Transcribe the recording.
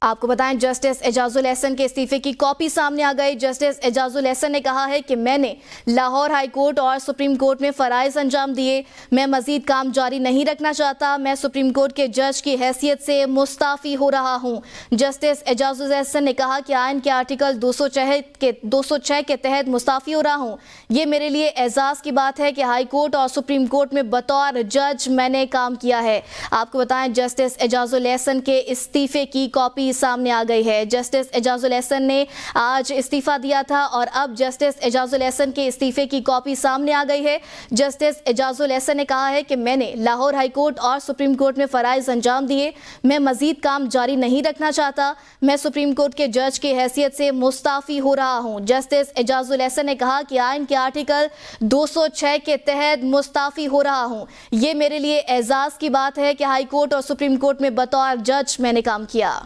آپ کو بتائیں جسٹس اعجاز الاحسن کے استعفے کی کاپی سامنے آ گئی۔ جسٹس اعجاز الاحسن نے کہا ہے کہ میں نے لاہور ہائی کورٹ اور سپریم کورٹ میں فرائض انجام دیے، میں مزید کام جاری نہیں رکھنا چاہتا، میں سپریم کورٹ کے جج کی حیثیت سے مستعفی ہو رہا ہوں۔ جسٹس اعجاز الاحسن نے کہا کہ آئین کے آرٹیکل 206 کے تحت مستعفی ہو رہا ہوں۔ یہ میرے لیے اعزاز کی بات ہے کہ ہائی کورٹ اور سپریم کورٹ میں بطور جج میں نے کام کیا ہے۔ آپ کو بتائیں جسٹس اعجاز الاحسن کے استعفے کی کاپی سامنے آ گئی ہے۔ جسٹس اعجاز الاحسن نے آج استعفیٰ دیا تھا اور اب جسٹس اعجاز الاحسن کے استعفے کی کاپی سامنے آ گئی ہے۔ جسٹس اعجاز الاحسن نے کہا ہے کہ میں نے لاہور ہائی کورٹ اور سپریم کورٹ میں فرائض انجام دیے، میں مزید کام جاری نہیں رکھنا چاہتا، میں سپریم کورٹ کے جج کی حیثیت سے مستعفی ہو رہا ہوں۔ جسٹس اعجاز الاحسن نے کہا کہ آئین کے آرٹیکل 206 کے تحت مستعفی ہو رہا ہوں۔ یہ میرے لیے اعزاز کی بات ہے کہ ہائی کورٹ اور سپریم کورٹ میں بطور جج میں نے کام کیا۔